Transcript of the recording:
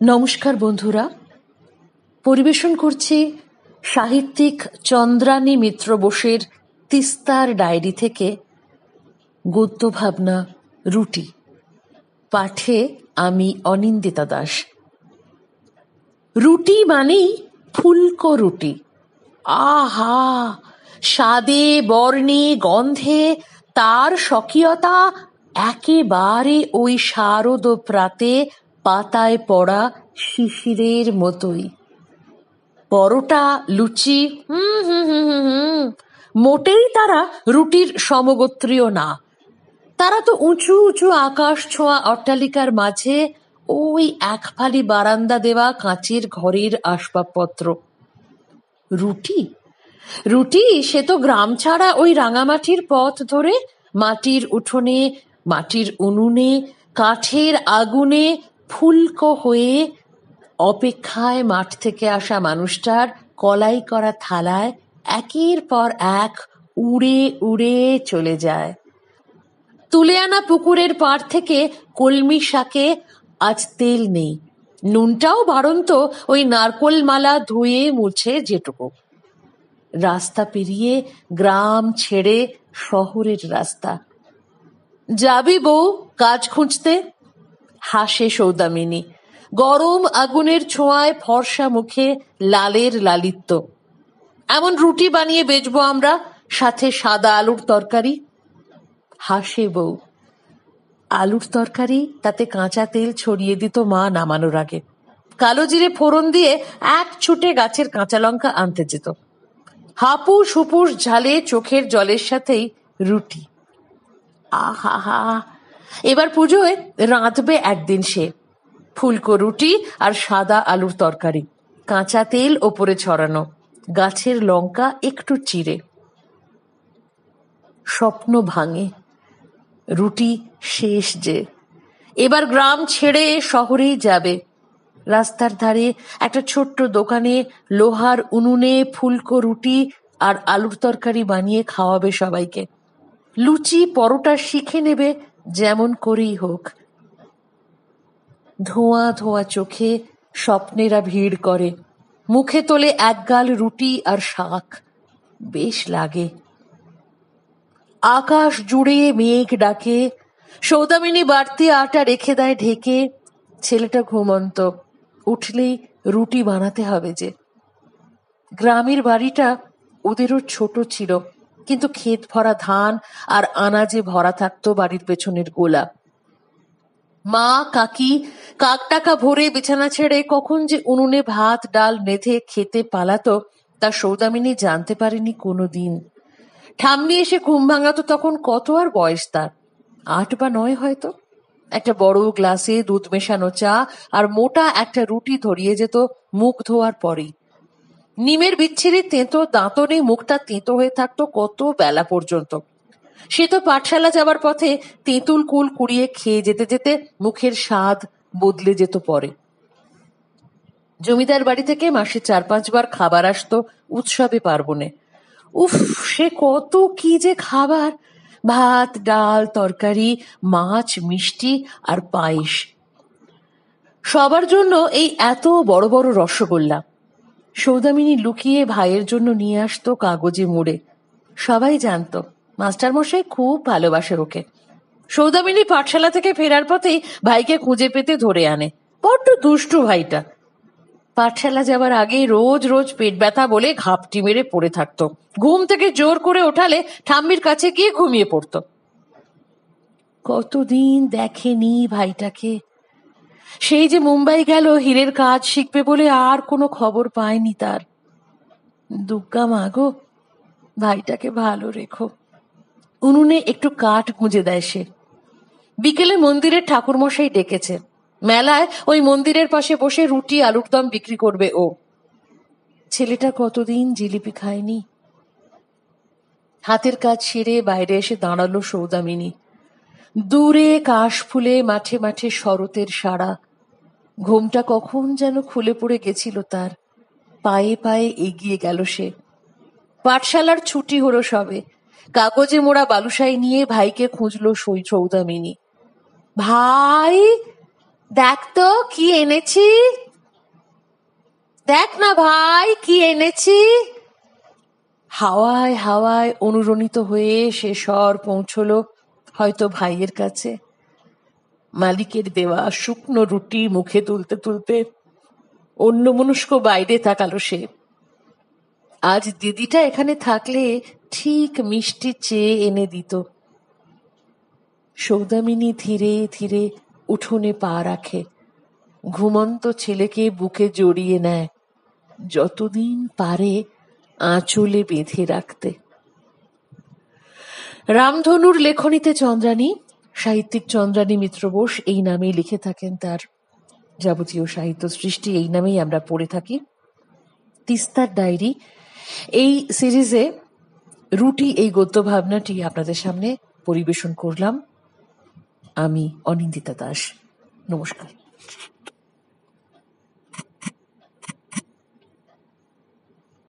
নমস্কার বন্ধুরা, পরিবেশন করছি সাহিত্যিক চন্দ্রানী মিত্র বোসের তিস্তার ডায়েরি থেকে গদ্য ভাবনা রুটি। পাঠে আমি অনিন্দিতা দাস। রুটি মানেই ফুলকো রুটি। আহা, স্বাদে বর্ণে গন্ধে তার স্বকীয়তা একেবারে ওই শারদ প্রাতে পাতায় পড়া শিশিরের মতোই। পরোটা, লুচি মোটেই তারা রুটির সমগোত্রীয় না। তারা তো উঁচু উঁচু আকাশ ছোঁয়া অট্টালিকার মাঝে ওই এক ফালি বারান্দা দেওয়া কাঁচের ঘরের আসবাবপত্র। রুটি রুটি সে তো গ্রাম ছাড়া ওই রাঙামাটির পথ ধরে মাটির উঠোনে, মাটির উনুনে, কাঠের আগুনে ফুলকো হয়ে অপেক্ষায় মাঠ থেকে আসা মানুষটার কলাই করা থালায় একের পর এক উড়ে উড়ে চলে যায়। তুলে আনা পুকুরের পাড় থেকে কলমি শাকে আজ তেল নেই, নুনটাও বাড়ন্ত ওই নারকোল মালা ধুয়ে মুছে যেটুকু। রাস্তা পেরিয়ে গ্রাম ছেড়ে শহরের রাস্তা। যাবি বউ কাজ খুঁজতে? হাসে সৌদামিনী, গরম আগুনের ছোঁয়ায় ফর্সা মুখে লালের লালিত্য। এমন রুটি বানিয়ে বেচবো আমরা, সাথে সাদা আলুর তরকারি। হাসে বউ। আলুর তরকারি, তাতে কাঁচা তেল ছড়িয়ে দিত মা নামানোর আগে। কালো জিরে ফোড়ন দিয়ে এক ছুটে গাছের কাঁচা লঙ্কা আনতে যেত। হাপুস হুপুস ঝালে চোখের জলের সাথেই রুটি। আহা হা, এবার পুজোয় রাঁধবে একদিন সে ফুলকো রুটি আর সাদা আলুর তরকারি, কাঁচা তেল ওপরে ছড়ানো, গাছের লঙ্কা একটু চিড়ে। স্বপ্ন ভাঙে। রুটি শেষ যে, এবার গ্রাম ছেড়ে শহরেই যাবে। রাস্তার ধারে একটা ছোট্ট দোকানে লোহার উনুনে ফুলকো রুটি আর আলুর তরকারি বানিয়ে খাওয়াবে সবাইকে। লুচি পরোটা শিখে নেবে যেমন করেই হোক। ধোঁয়া ধোঁয়া চোখে স্বপ্নেরা ভিড় করে, মুখে তোলে একগাল রুটি আর শাক। বেশ লাগে। আকাশ জুড়ে মেঘ ডাকে, সৌদামিনী বাড়তি আটা রেখে দেয় ঢেকে। ছেলেটা ঘুমন্ত, উঠলেই রুটি বানাতে হবে যে। গ্রামের বাড়িটা ওদেরও ছোট ছিল, কিন্তু ক্ষেত ভরা ধান আর আনাজে ভরা থাকতো বাড়ির পেছনের গোলা। মা কাকি কাকটাকা ভরে বিছানা ছেড়ে কখন যে উনুনে ভাত ডাল নেধে খেতে পালাতো তা সৌদামিনী জানতে পারেনি কোনোদিন। ঠাম্মি এসে ঘুম ভাঙাতো তখন কত আর বয়স তার, 8 বা 9 হয়তো। একটা বড় গ্লাসে দুধ মেশানো চা আর মোটা একটা রুটি ধরিয়ে যেত মুখ ধোয়ার পরেই। নিমের বিচ্ছিরি তেঁতো দাঁতনে মুখটা তেঁতো হয়ে থাকতো কত বেলা পর্যন্ত। সে তো পাঠশালা যাবার পথে তেঁতুল কুল কুড়িয়ে খেয়ে যেতে যেতে মুখের স্বাদ বদলে যেত পরে। জমিদার বাড়ি থেকে মাসে 4-5 বার খাবার আসতো উৎসবে পার্বণে। উফ, সে কত কি যে খাবার! ভাত ডাল তরকারি, মাছ মিষ্টি আর পায়েস। সবার জন্য এই এত বড় বড় রসগোল্লা। সৌদামিনী লুকিয়ে ভাইয়ের জন্য নিয়ে আসতো কাগজে মুড়ে। সবাই জানতো মাস্টারমশাই খুব ভালোবাসে ওকে। সৌদামিনী পাঠশালা থেকে ফেরার পথেই ভাইকে খুঁজে পেতে ধরে আনে। বড্ড দুষ্টু ভাইটা। পাঠশালা যাবার আগে রোজ রোজ পেট ব্যথা বলে ঘাপটি মেরে পড়ে থাকতো। ঘুম থেকে জোর করে ওঠালে ঠাম্মির কাছে গিয়ে ঘুমিয়ে পড়তো। কতদিন দেখেনি ভাইটাকে। সেই যে মুম্বাই গেল হীরের কাজ শিখবে বলে, আর কোনো খবর পায়নি তার। দুগ্গা মা গো, ভাইটাকে ভালো রেখো। উনুনে একটু কাঠ গুঁজে দেয় সে। বিকেলে মন্দিরের ঠাকুরমশাই ডেকেছে। মেলায় ওই মন্দিরের পাশে বসে রুটি আলুর দম বিক্রি করবে ও। ছেলেটা কতদিন জিলিপি খায়নি। হাতের কাজ সেরে বাইরে এসে দাঁড়ালো সৌদামিনী। দূরে কাশ ফুলে মাঠে মাঠে শরতের সাড়া। ঘুমটা কখন যেন খুলে পড়ে গেছিল তার। পায়ে পায়ে এগিয়ে গেল সে। পাঠশালার ছুটি হলো সবে। কাগজে মোড়া বালুশাই নিয়ে ভাইকে খুঁজলো সৌদামিনী। ভাই! দেখ তো কি এনেছি, দেখ না ভাই কি এনেছি। হাওয়ায় হাওয়ায় অনুরণিত হয়ে সে স্বর পৌঁছলো হয়তো ভাইয়ের কাছে। মালিকের দেওয়া শুকনো রুটি মুখে তুলতে তুলতে অন্যমনস্ক বাইরে তাকালো সে। আজ দিদিটা এখানে থাকলে ঠিক মিষ্টি চেয়ে এনে দিত। সৌদামিনী ধীরে ধীরে উঠোনে পা রাখে, ঘুমন্ত ছেলেকে বুকে জড়িয়ে নেয়, যতদিন পারে আঁচলে বেঁধে রাখতে। রামধনুর লেখনীতে চন্দ্রানী, সাহিত্যিক চন্দ্রানী মিত্র বোস এই নামেই লিখে থাকেন। তার যাবতীয় সাহিত্য সৃষ্টি এই নামেই আমরা পড়ে থাকি। তিস্তার ডায়েরি এই সিরিজে রুটি এই গদ্য ভাবনাটি আপনাদের সামনে পরিবেশন করলাম আমি, অনিন্দিতা দাস। নমস্কার।